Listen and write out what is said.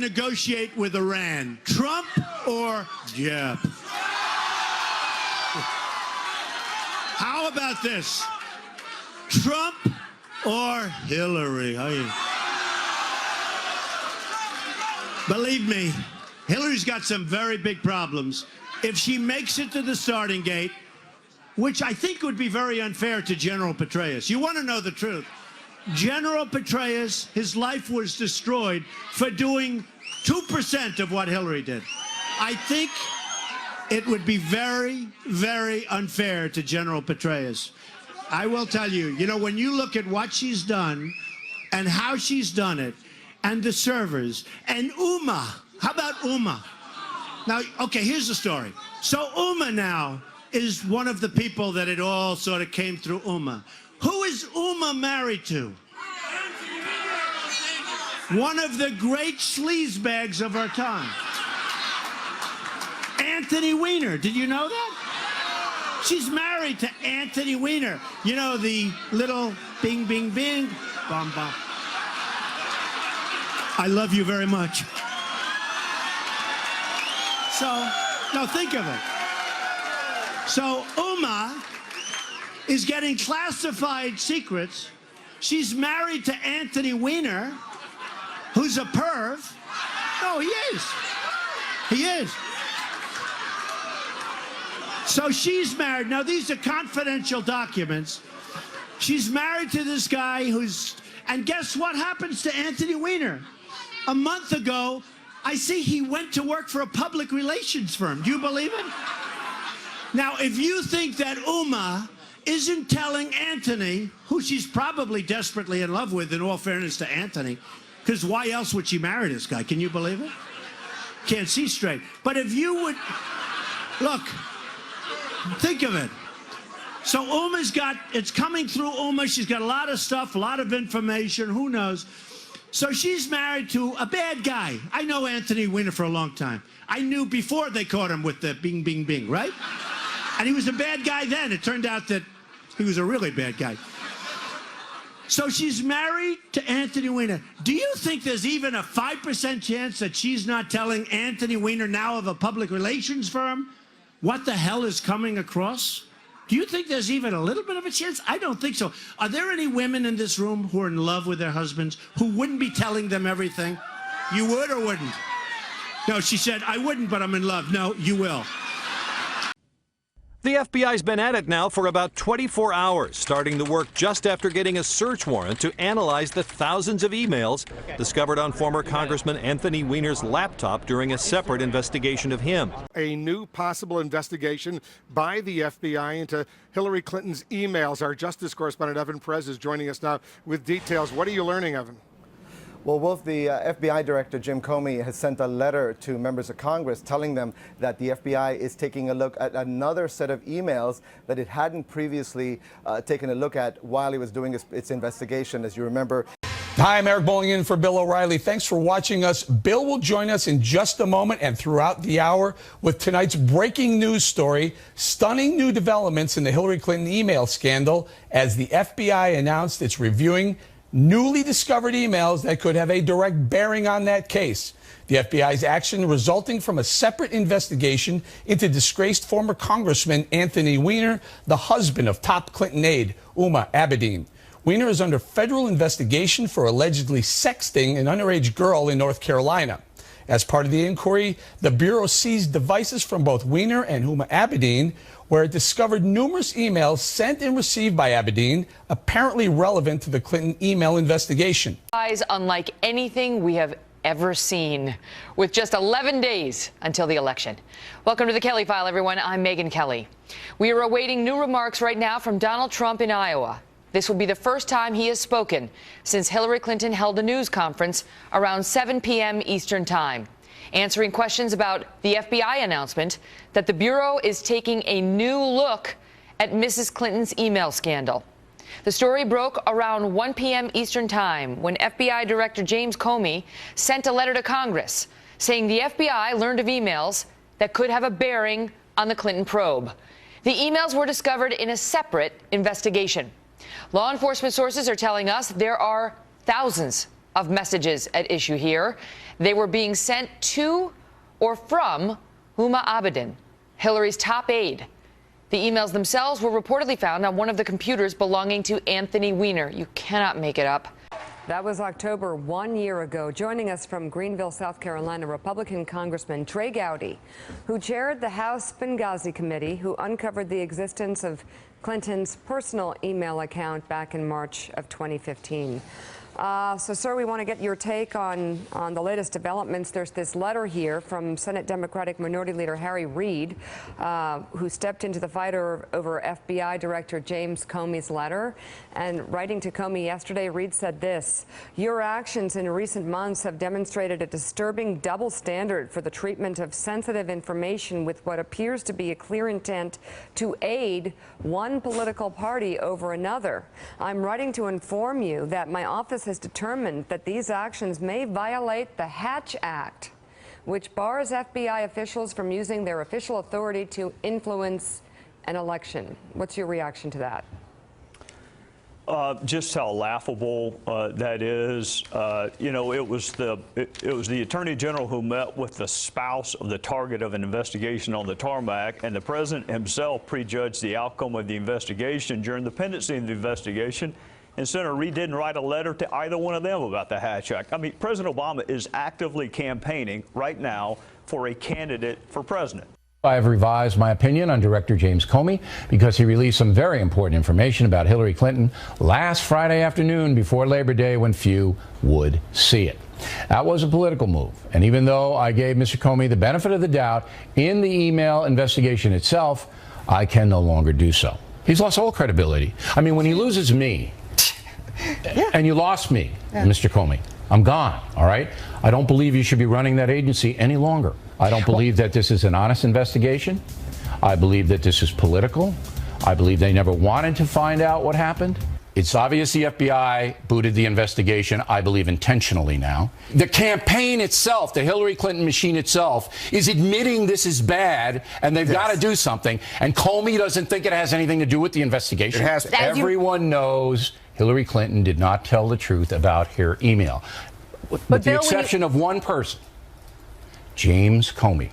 negotiate with Iran? Trump or Jeb? How about this? Trump or Hillary? Believe me, Hillary's got some very big problems. If she makes it to the starting gate, which I think would be very unfair to General Petraeus. You want to know the truth. General Petraeus, his life was destroyed for doing 2% of what Hillary did. I think it would be very, very unfair to General Petraeus. I will tell you, you know, when you look at what she's done and how she's done it, and the servers, and Uma, how about Uma? Now, okay, here's the story. So Uma now is one of the people that it all sort of came through Uma. Who is Uma married to? One of the great sleazebags of our time. Anthony Weiner. Did you know that? She's married to Anthony Weiner. You know, the little bing, bing, bing, bum, bum. I love you very much. So, now think of it. So Uma is getting classified secrets. She's married to Anthony Weiner, who's a perv. No, he is. He is. So she's married. Now, these are confidential documents. She's married to this guy who's... And guess what happens to Anthony Weiner? A month ago, I see he went to work for a public relations firm. Do you believe it? Now, if you think that Uma isn't telling Anthony, who she's probably desperately in love with, in all fairness to Anthony, because why else would she marry this guy? Can you believe it? Can't see straight. But if you would... Look, think of it. So Uma's got... It's coming through Uma. She's got a lot of stuff, a lot of information. Who knows? So she's married to a bad guy. I know Anthony Weiner for a long time. I knew before they caught him with the bing, bing, bing, right? And he was a bad guy then. It turned out that he was a really bad guy. So she's married to Anthony Weiner. Do you think there's even a 5% chance that she's not telling Anthony Weiner, now of a public relations firm, what the hell is coming across? Do you think there's even a little bit of a chance? I don't think so. Are there any women in this room who are in love with their husbands who wouldn't be telling them everything? You would or wouldn't? No, she said, I wouldn't, but I'm in love. No, you will. The FBI's been at it now for about 24 hours, starting the work just after getting a search warrant to analyze the thousands of emails discovered on former Congressman Anthony Weiner's laptop during a separate investigation of him. A new possible investigation by the FBI into Hillary Clinton's emails. Our justice correspondent Evan Perez is joining us now with details. What are you learning, Evan? Well, Wolf, the FBI director, Jim Comey, has sent a letter to members of Congress telling them that the FBI is taking a look at another set of emails that it hadn't previously taken a look at while it was doing its investigation, as you remember. Hi, I'm Eric Bolling in for Bill O'Reilly. Thanks for watching us. Bill will join us in just a moment and throughout the hour with tonight's breaking news story, stunning new developments in the Hillary Clinton email scandal as the FBI announced it's reviewing newly discovered emails that could have a direct bearing on that case. The FBI's action resulting from a separate investigation into disgraced former Congressman Anthony Weiner, the husband of top Clinton aide Huma Abedin. Weiner is under federal investigation for allegedly sexting an underage girl in North Carolina. As part of the inquiry, the Bureau seized devices from both Weiner and Huma Abedin, where it discovered numerous emails sent and received by Abedin, apparently relevant to the Clinton email investigation. Unlike anything we have ever seen, with just 11 days until the election. Welcome to the Kelly File, everyone. I'm Megyn Kelly. We are awaiting new remarks right now from Donald Trump in Iowa. This will be the first time he has spoken since Hillary Clinton held a news conference around 7 p.m. Eastern Time, answering questions about the FBI announcement that the Bureau is taking a new look at Mrs. Clinton's email scandal. The story broke around 1 p.m. Eastern Time when FBI Director James Comey sent a letter to Congress saying the FBI learned of emails that could have a bearing on the Clinton probe. The emails were discovered in a separate investigation. Law enforcement sources are telling us there are thousands of messages at issue here. They were being sent to or from Huma Abedin, Hillary's top aide. The emails themselves were reportedly found on one of the computers belonging to Anthony Weiner. You cannot make it up. That was October 1 year ago. Joining us from Greenville, South Carolina, Republican Congressman Trey Gowdy, who chaired the House Benghazi Committee, who uncovered the existence of Clinton's personal email account back in March of 2015. So, sir, we want to get your take on the latest developments. There's this letter here from Senate Democratic Minority Leader Harry Reid, who stepped into the fight over FBI Director James Comey's letter. And writing to Comey yesterday, Reid said this: "Your actions in recent months have demonstrated a disturbing double standard for the treatment of sensitive information with what appears to be a clear intent to aid one political party over another. I'm writing to inform you that my office has determined that these actions may violate the Hatch Act, which bars FBI officials from using their official authority to influence an election." What's your reaction to that? Just how laughable that is. You know, it was the Attorney General who met with the spouse of the target of an investigation on the tarmac, and the president himself prejudged the outcome of the investigation during the pendency of the investigation. And Senator Reid didn't write a letter to either one of them about the Hatch Act. I mean, President Obama is actively campaigning right now for a candidate for president. I have revised my opinion on Director James Comey because he released some very important information about Hillary Clinton last Friday afternoon before Labor Day when few would see it. That was a political move. And even though I gave Mr. Comey the benefit of the doubt in the email investigation itself, I can no longer do so. He's lost all credibility. I mean, when he loses me, and you lost me, Mr. Comey, I'm gone, all right? I don't believe you should be running that agency any longer. I don't believe that this is an honest investigation. I believe that this is political. I believe they never wanted to find out what happened. It's obvious the FBI booted the investigation, I believe intentionally now. The campaign itself, the Hillary Clinton machine itself, is admitting this is bad and they've got to do something. And Comey doesn't think it has anything to do with the investigation. It has to. Everyone knows Hillary Clinton did not tell the truth about her email. With the exception of one person, James Comey.